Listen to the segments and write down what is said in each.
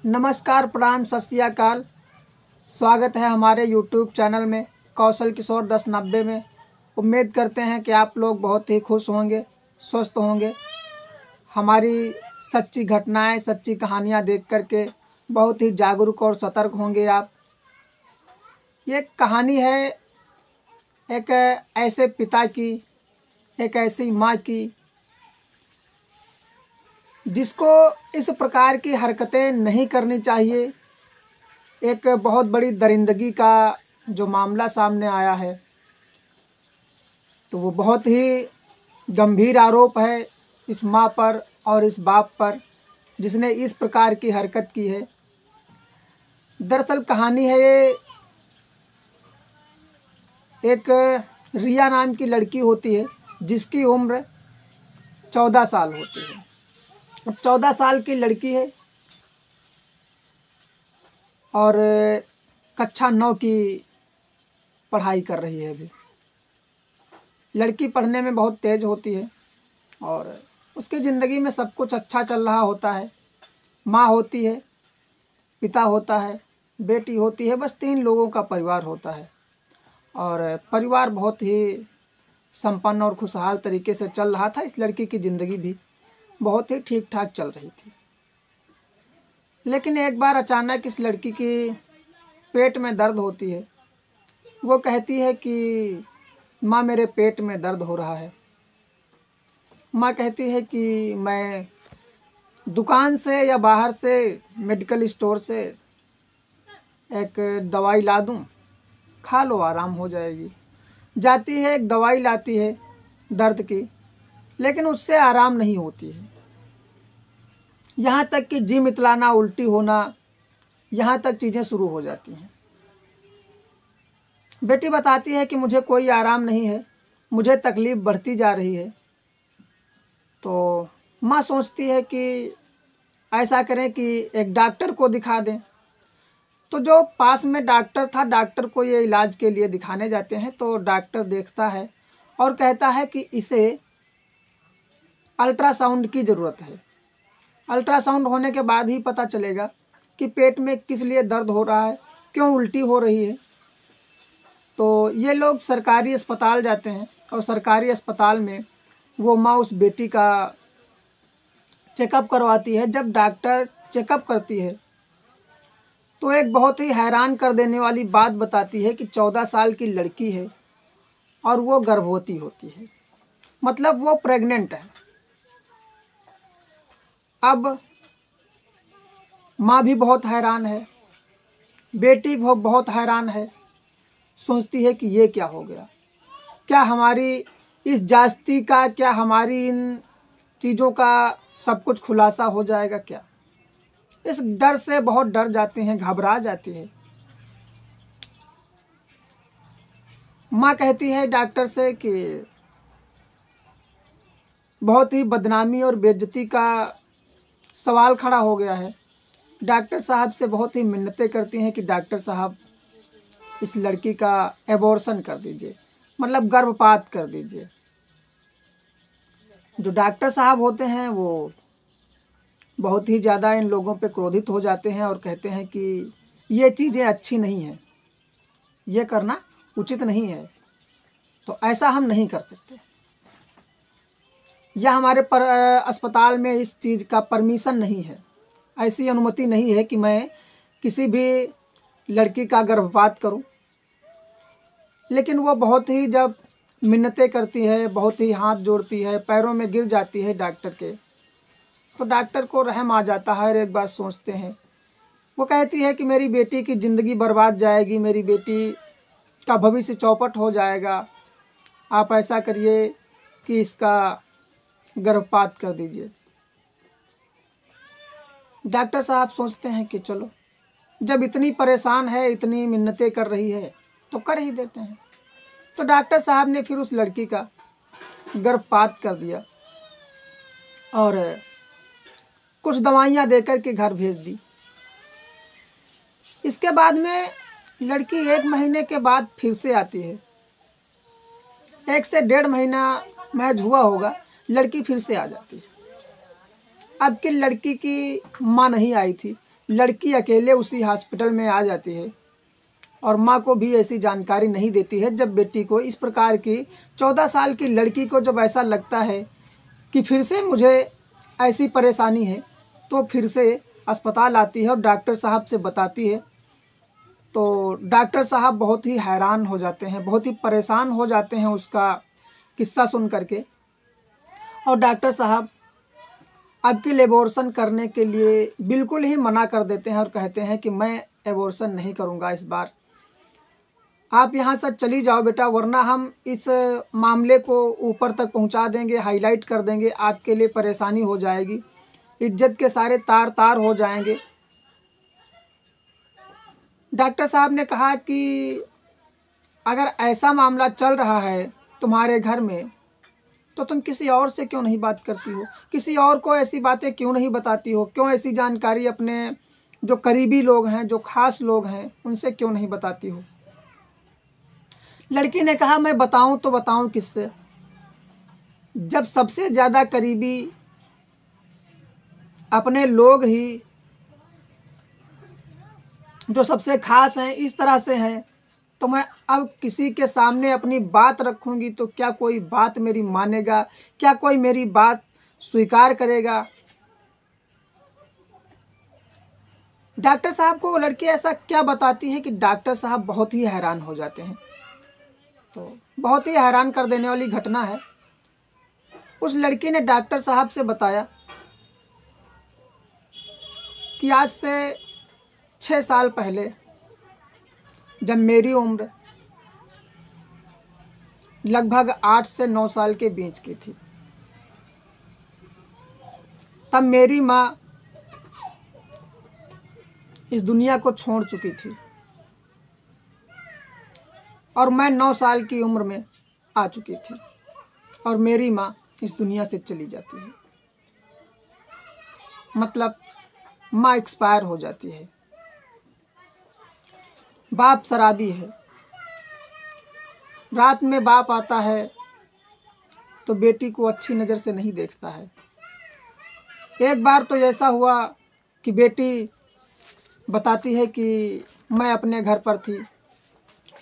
नमस्कार, प्रणाम, सत श्री अकाल। स्वागत है हमारे YouTube चैनल में कौशल किशोर 1090 में। उम्मीद करते हैं कि आप लोग बहुत ही खुश होंगे, स्वस्थ होंगे। हमारी सच्ची घटनाएं, सच्ची कहानियां देख करके बहुत ही जागरूक और सतर्क होंगे आप। ये कहानी है एक ऐसे पिता की, एक ऐसी माँ की जिसको इस प्रकार की हरकतें नहीं करनी चाहिए। एक बहुत बड़ी दरिंदगी का जो मामला सामने आया है, तो वो बहुत ही गंभीर आरोप है इस माँ पर और इस बाप पर जिसने इस प्रकार की हरकत की है। दरअसल कहानी है ये एक रिया नाम की लड़की होती है जिसकी उम्र 14 साल होती है। अब 14 साल की लड़की है और कक्षा 9 की पढ़ाई कर रही है। अभी लड़की पढ़ने में बहुत तेज होती है और उसकी ज़िंदगी में सब कुछ अच्छा चल रहा होता है। माँ होती है, पिता होता है, बेटी होती है, बस 3 लोगों का परिवार होता है और परिवार बहुत ही संपन्न और खुशहाल तरीके से चल रहा था। इस लड़की की ज़िंदगी भी बहुत ही ठीक ठाक चल रही थी। लेकिन एक बार अचानक इस लड़की की पेट में दर्द होती है। वो कहती है कि माँ, मेरे पेट में दर्द हो रहा है। माँ कहती है कि मैं दुकान से या बाहर से मेडिकल स्टोर से एक दवाई ला दूँ, खा लो, आराम हो जाएगी। जाती है, एक दवाई लाती है दर्द की, लेकिन उससे आराम नहीं होती है। यहाँ तक कि जी मितलाना, उल्टी होना, यहाँ तक चीज़ें शुरू हो जाती हैं। बेटी बताती है कि मुझे कोई आराम नहीं है, मुझे तकलीफ़ बढ़ती जा रही है। तो माँ सोचती है कि ऐसा करें कि एक डॉक्टर को दिखा दें। तो जो पास में डॉक्टर था, डॉक्टर को ये इलाज के लिए दिखाने जाते हैं। तो डॉक्टर देखता है और कहता है कि इसे अल्ट्रासाउंड की ज़रूरत है। अल्ट्रासाउंड होने के बाद ही पता चलेगा कि पेट में किस लिए दर्द हो रहा है, क्यों उल्टी हो रही है। तो ये लोग सरकारी अस्पताल जाते हैं और सरकारी अस्पताल में वो माँ उस बेटी का चेकअप करवाती है। जब डॉक्टर चेकअप करती है तो एक बहुत ही हैरान कर देने वाली बात बताती है कि 14 साल की लड़की है और वो गर्भवती होती है, मतलब वो प्रेग्नेंट है। अब माँ भी बहुत हैरान है, बेटी बहुत हैरान है। सोचती है कि ये क्या हो गया, क्या हमारी इस जास्ती का, क्या हमारी इन चीज़ों का सब कुछ खुलासा हो जाएगा क्या। इस डर से बहुत डर जाती हैं, घबरा जाती है। माँ कहती है डॉक्टर से कि बहुत ही बदनामी और बेइज्जती का सवाल खड़ा हो गया है। डॉक्टर साहब से बहुत ही मिन्नतें करती हैं कि डॉक्टर साहब, इस लड़की का एबॉर्शन कर दीजिए, मतलब गर्भपात कर दीजिए। जो डॉक्टर साहब होते हैं वो बहुत ही ज़्यादा इन लोगों पे क्रोधित हो जाते हैं और कहते हैं कि ये चीज़ें अच्छी नहीं हैं, ये करना उचित नहीं है, तो ऐसा हम नहीं कर सकते। यह हमारे अस्पताल में इस चीज़ का परमिशन नहीं है, ऐसी अनुमति नहीं है कि मैं किसी भी लड़की का गर्भपात करूं। लेकिन वो बहुत ही जब मिन्नतें करती है, बहुत ही हाथ जोड़ती है, पैरों में गिर जाती है डॉक्टर के, तो डॉक्टर को रहम आ जाता है और एक बार सोचते हैं। वो कहती है कि मेरी बेटी की ज़िंदगी बर्बाद जाएगी, मेरी बेटी का भविष्य चौपट हो जाएगा। आप ऐसा करिए कि इसका गर्भपात कर दीजिए। डॉक्टर साहब सोचते हैं कि चलो, जब इतनी परेशान है, इतनी मिन्नतें कर रही है, तो कर ही देते हैं। तो डॉक्टर साहब ने फिर उस लड़की का गर्भपात कर दिया और कुछ दवाइयाँ देकर के घर भेज दी। इसके बाद में लड़की 1 महीने के बाद फिर से आती है। 1 से 1.5 महीना महज हुआ होगा, लड़की फिर से आ जाती है। अब की लड़की की माँ नहीं आई थी, लड़की अकेले उसी हॉस्पिटल में आ जाती है और माँ को भी ऐसी जानकारी नहीं देती है। जब बेटी को इस प्रकार की 14 साल की लड़की को जब ऐसा लगता है कि फिर से मुझे ऐसी परेशानी है, तो फिर से अस्पताल आती है और डॉक्टर साहब से बताती है। तो डॉक्टर साहब बहुत ही हैरान हो जाते हैं, बहुत ही परेशान हो जाते हैं उसका किस्सा सुन करके। और डॉक्टर साहब आपके लिए एबॉर्शन करने के लिए बिल्कुल ही मना कर देते हैं और कहते हैं कि मैं एबॉर्शन नहीं करूंगा इस बार, आप यहाँ से चली जाओ बेटा, वरना हम इस मामले को ऊपर तक पहुँचा देंगे, हाईलाइट कर देंगे, आपके लिए परेशानी हो जाएगी, इज्जत के सारे तार तार हो जाएंगे। डॉक्टर साहब ने कहा कि अगर ऐसा मामला चल रहा है तुम्हारे घर में, तो तुम किसी और से क्यों नहीं बात करती हो, किसी और को ऐसी बातें क्यों नहीं बताती हो, क्यों ऐसी जानकारी अपने जो करीबी लोग हैं, जो खास लोग हैं, उनसे क्यों नहीं बताती हो। लड़की ने कहा मैं बताऊं तो बताऊं किससे, जब सबसे ज़्यादा करीबी अपने लोग ही जो सबसे खास हैं इस तरह से हैं, तो मैं अब किसी के सामने अपनी बात रखूंगी तो क्या कोई बात मेरी मानेगा, क्या कोई मेरी बात स्वीकार करेगा। डॉक्टर साहब को वो लड़की ऐसा क्या बताती है कि डॉक्टर साहब बहुत ही हैरान हो जाते हैं। तो बहुत ही हैरान कर देने वाली घटना है। उस लड़की ने डॉक्टर साहब से बताया कि आज से 6 साल पहले जब मेरी उम्र लगभग 8 से 9 साल के बीच की थी, तब मेरी माँ इस दुनिया को छोड़ चुकी थी और मैं 9 साल की उम्र में आ चुकी थी और मेरी माँ इस दुनिया से चली जाती है, मतलब माँ एक्सपायर हो जाती है। बाप शराबी है, रात में बाप आता है तो बेटी को अच्छी नज़र से नहीं देखता है। एक बार तो ऐसा हुआ कि बेटी बताती है कि मैं अपने घर पर थी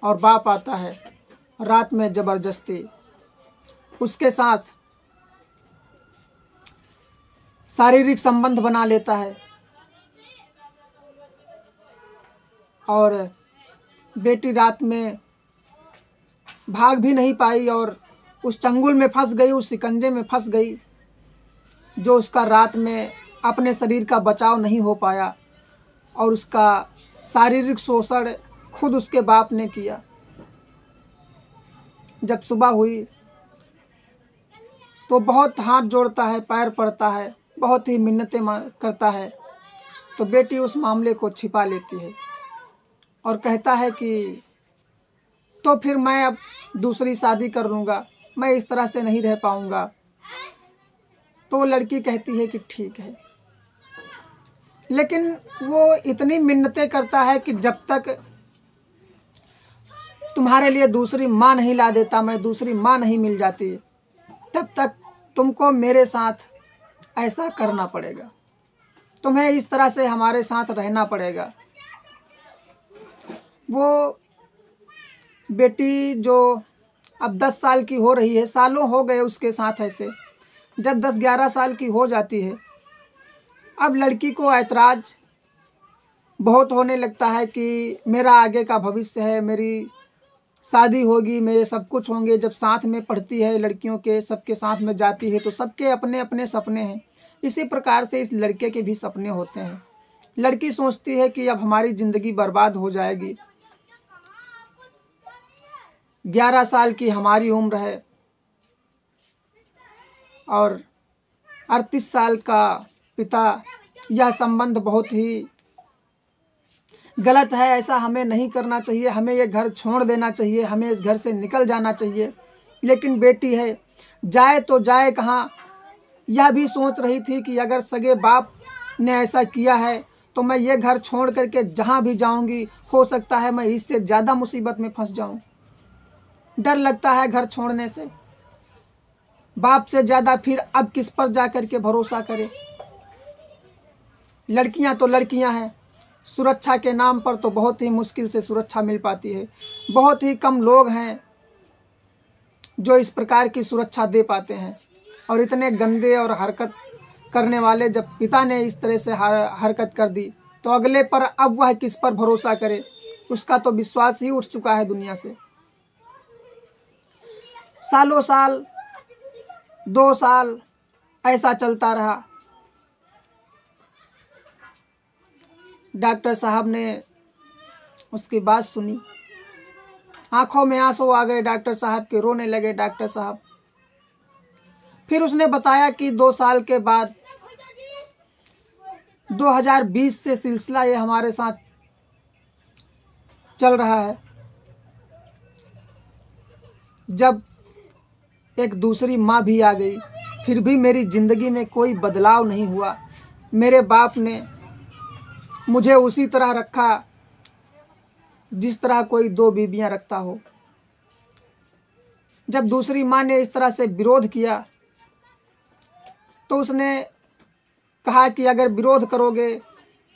और बाप आता है, रात में ज़बरदस्ती उसके साथ शारीरिक संबंध बना लेता है और बेटी रात में भाग भी नहीं पाई और उस चंगुल में फंस गई, उस शिकंजे में फंस गई जो उसका रात में अपने शरीर का बचाव नहीं हो पाया और उसका शारीरिक शोषण खुद उसके बाप ने किया। जब सुबह हुई तो बहुत हाथ जोड़ता है, पैर पड़ता है, बहुत ही मिन्नतें करता है, तो बेटी उस मामले को छिपा लेती है और कहता है कि तो फिर मैं अब दूसरी शादी कर लूँगा, मैं इस तरह से नहीं रह पाऊँगा। तो लड़की कहती है कि ठीक है, लेकिन वो इतनी मिन्नतें करता है कि जब तक तुम्हारे लिए दूसरी माँ नहीं ला देता, मैं दूसरी माँ नहीं मिल जाती, तब तक तुमको मेरे साथ ऐसा करना पड़ेगा, तुम्हें इस तरह से हमारे साथ रहना पड़ेगा। वो बेटी जो अब 10 साल की हो रही है, सालों हो गए उसके साथ ऐसे, जब 10-11 साल की हो जाती है, अब लड़की को ऐतराज़ बहुत होने लगता है कि मेरा आगे का भविष्य है, मेरी शादी होगी, मेरे सब कुछ होंगे। जब साथ में पढ़ती है, लड़कियों के सबके साथ में जाती है, तो सबके अपने अपने सपने हैं। इसी प्रकार से इस लड़के के भी सपने होते हैं। लड़की सोचती है कि अब हमारी ज़िंदगी बर्बाद हो जाएगी, 11 साल की हमारी उम्र है और 38 साल का पिता, यह संबंध बहुत ही गलत है, ऐसा हमें नहीं करना चाहिए, हमें ये घर छोड़ देना चाहिए, हमें इस घर से निकल जाना चाहिए। लेकिन बेटी है, जाए तो जाए कहाँ। यह भी सोच रही थी कि अगर सगे बाप ने ऐसा किया है तो मैं ये घर छोड़ करके जहाँ भी जाऊँगी, हो सकता है मैं इससे ज़्यादा मुसीबत में फंस जाऊँ। डर लगता है घर छोड़ने से, बाप से ज़्यादा फिर अब किस पर जा कर के भरोसा करे। लड़कियां तो लड़कियां हैं, सुरक्षा के नाम पर तो बहुत ही मुश्किल से सुरक्षा मिल पाती है। बहुत ही कम लोग हैं जो इस प्रकार की सुरक्षा दे पाते हैं। और इतने गंदे और हरकत करने वाले जब पिता ने इस तरह से हरकत कर दी तो अगले पर अब वह किस पर भरोसा करे, उसका तो विश्वास ही उठ चुका है दुनिया से। सालों साल, 2 साल ऐसा चलता रहा। डॉक्टर साहब ने उसकी बात सुनी, आंखों में आंसू आ गए डॉक्टर साहब के, रोने लगे डॉक्टर साहब। फिर उसने बताया कि 2 साल के बाद 2020 से सिलसिला ये हमारे साथ चल रहा है। जब एक दूसरी माँ भी आ गई, फिर भी मेरी ज़िंदगी में कोई बदलाव नहीं हुआ। मेरे बाप ने मुझे उसी तरह रखा जिस तरह कोई 2 बीबियां रखता हो। जब दूसरी माँ ने इस तरह से विरोध किया तो उसने कहा कि अगर विरोध करोगे,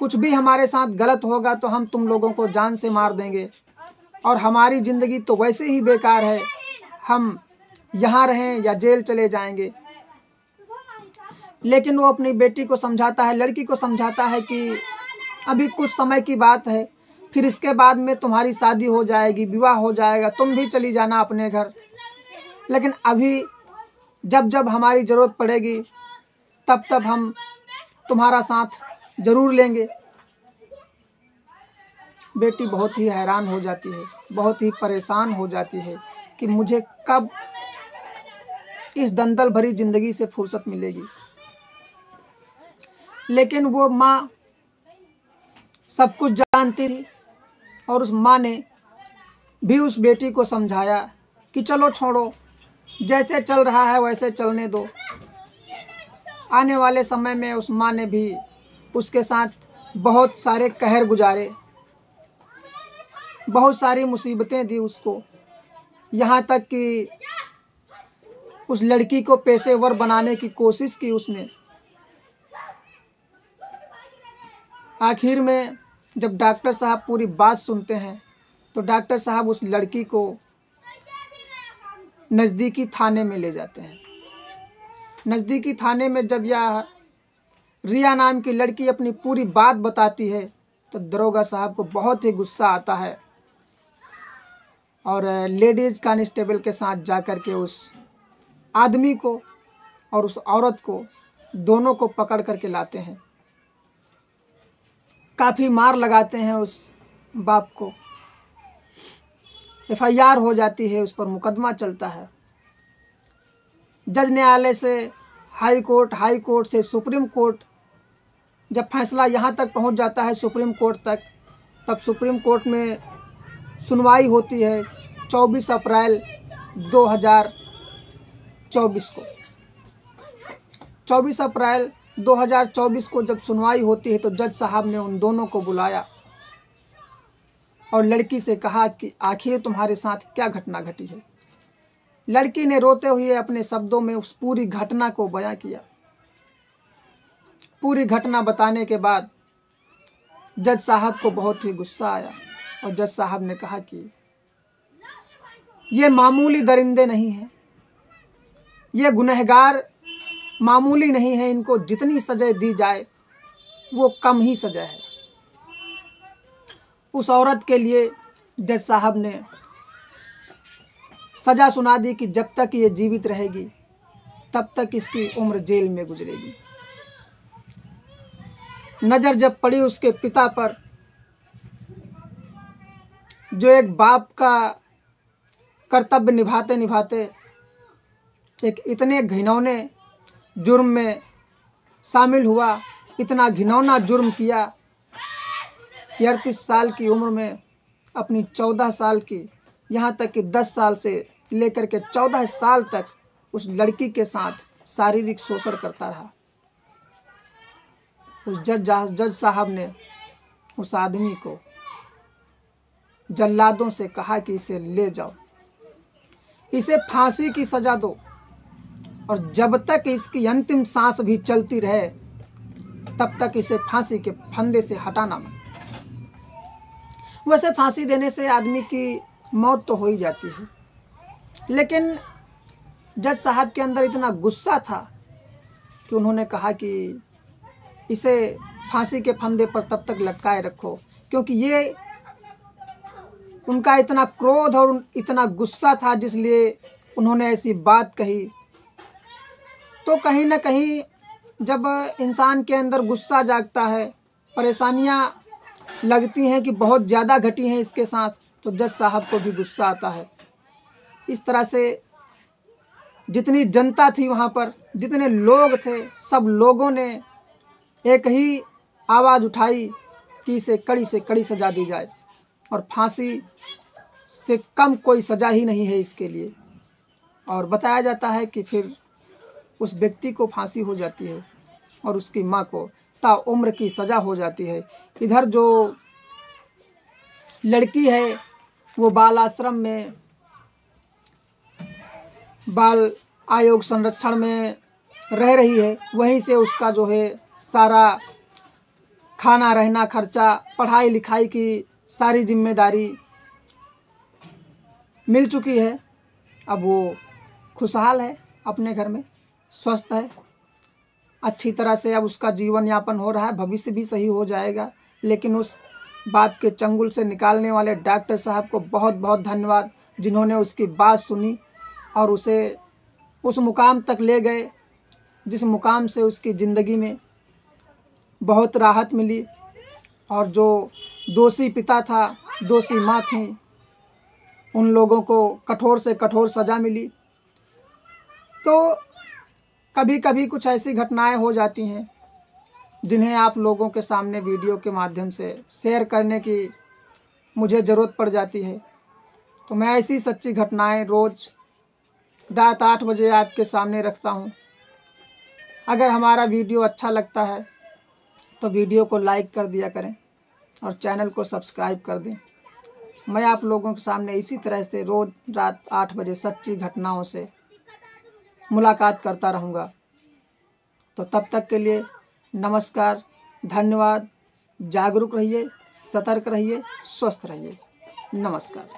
कुछ भी हमारे साथ गलत होगा तो हम तुम लोगों को जान से मार देंगे और हमारी ज़िंदगी तो वैसे ही बेकार है, हम यहाँ रहें या जेल चले जाएंगे। लेकिन वो अपनी बेटी को समझाता है, लड़की को समझाता है कि अभी कुछ समय की बात है, फिर इसके बाद में तुम्हारी शादी हो जाएगी, विवाह हो जाएगा, तुम भी चली जाना अपने घर। लेकिन अभी जब जब हमारी ज़रूरत पड़ेगी तब तब हम तुम्हारा साथ ज़रूर लेंगे। बेटी बहुत ही हैरान हो जाती है, बहुत ही परेशान हो जाती है कि मुझे कब इस दंदल भरी ज़िंदगी से फुर्सत मिलेगी। लेकिन वो माँ सब कुछ जानती थी और उस माँ ने भी उस बेटी को समझाया कि चलो छोड़ो, जैसे चल रहा है वैसे चलने दो। आने वाले समय में उस माँ ने भी उसके साथ बहुत सारे कहर गुजारे, बहुत सारी मुसीबतें दी उसको, यहाँ तक कि उस लड़की को पेशेवर बनाने की कोशिश की उसने। आखिर में जब डॉक्टर साहब पूरी बात सुनते हैं तो डॉक्टर साहब उस लड़की को नज़दीकी थाने में ले जाते हैं। नज़दीकी थाने में जब यह रिया नाम की लड़की अपनी पूरी बात बताती है तो दरोगा साहब को बहुत ही गुस्सा आता है और लेडीज़ कांस्टेबल के साथ जाकर के उस आदमी को और उस औरत को दोनों को पकड़ करके लाते हैं। काफ़ी मार लगाते हैं उस बाप को। FIR हो जाती है, उस पर मुकदमा चलता है। जज न्यायालय से हाई कोर्ट से सुप्रीम कोर्ट, जब फैसला यहाँ तक पहुँच जाता है सुप्रीम कोर्ट तक, तब सुप्रीम कोर्ट में सुनवाई होती है 24 अप्रैल 2024 को। 24 अप्रैल 2024 को जब सुनवाई होती है तो जज साहब ने उन दोनों को बुलाया और लड़की से कहा कि आखिर तुम्हारे साथ क्या घटना घटी है। लड़की ने रोते हुए अपने शब्दों में उस पूरी घटना को बयां किया। पूरी घटना बताने के बाद जज साहब को बहुत ही गुस्सा आया और जज साहब ने कहा कि ये मामूली दरिंदे नहीं हैं, ये गुनहगार मामूली नहीं है, इनको जितनी सज़ा दी जाए वो कम ही सज़ा है। उस औरत के लिए जज साहब ने सज़ा सुना दी कि जब तक ये जीवित रहेगी तब तक इसकी उम्र जेल में गुजरेगी। नज़र जब पड़ी उसके पिता पर, जो एक बाप का कर्तव्य निभाते निभाते एक इतने घिनौने जुर्म में शामिल हुआ, इतना घिनौना जुर्म किया कि 38 साल की उम्र में अपनी 14 साल की, यहाँ तक कि 10 साल से लेकर के 14 साल तक उस लड़की के साथ शारीरिक शोषण करता रहा। उस जज साहब ने उस आदमी को जल्लादों से कहा कि इसे ले जाओ, इसे फांसी की सज़ा दो और जब तक इसकी अंतिम सांस भी चलती रहे तब तक इसे फांसी के फंदे से हटाना मत। वैसे फांसी देने से आदमी की मौत तो हो ही जाती है, लेकिन जज साहब के अंदर इतना गुस्सा था कि उन्होंने कहा कि इसे फांसी के फंदे पर तब तक लटकाए रखो, क्योंकि ये उनका इतना क्रोध और इतना गुस्सा था जिसलिए उन्होंने ऐसी बात कही। तो कहीं ना कहीं जब इंसान के अंदर गुस्सा जागता है, परेशानियां लगती हैं कि बहुत ज़्यादा घटी हैं इसके साथ, तो जज साहब को भी गुस्सा आता है। इस तरह से जितनी जनता थी वहाँ पर, जितने लोग थे, सब लोगों ने एक ही आवाज़ उठाई कि इसे कड़ी से कड़ी सज़ा दी जाए, और फांसी से कम कोई सज़ा ही नहीं है इसके लिए। और बताया जाता है कि फिर उस व्यक्ति को फांसी हो जाती है और उसकी माँ को ताउम्र की सज़ा हो जाती है। इधर जो लड़की है वो बाल आश्रम में, बाल आयोग संरक्षण में रह रही है, वहीं से उसका जो है सारा खाना, रहना, खर्चा, पढ़ाई लिखाई की सारी जिम्मेदारी मिल चुकी है। अब वो खुशहाल है, अपने घर में स्वस्थ है, अच्छी तरह से अब उसका जीवन यापन हो रहा है, भविष्य भी सही हो जाएगा। लेकिन उस बाप के चंगुल से निकालने वाले डॉक्टर साहब को बहुत बहुत धन्यवाद, जिन्होंने उसकी बात सुनी और उसे उस मुकाम तक ले गए जिस मुकाम से उसकी ज़िंदगी में बहुत राहत मिली। और जो दोषी पिता था, दोषी माँ थी, उन लोगों को कठोर से कठोर सज़ा मिली। तो कभी कभी कुछ ऐसी घटनाएं हो जाती हैं जिन्हें आप लोगों के सामने वीडियो के माध्यम से शेयर करने की मुझे ज़रूरत पड़ जाती है। तो मैं ऐसी सच्ची घटनाएं रोज़ रात 8 बजे आपके सामने रखता हूं। अगर हमारा वीडियो अच्छा लगता है तो वीडियो को लाइक कर दिया करें और चैनल को सब्सक्राइब कर दें। मैं आप लोगों के सामने इसी तरह से रोज़ रात 8 बजे सच्ची घटनाओं से मुलाकात करता रहूँगा। तो तब तक के लिए नमस्कार, धन्यवाद। जागरूक रहिए, सतर्क रहिए, स्वस्थ रहिए। नमस्कार।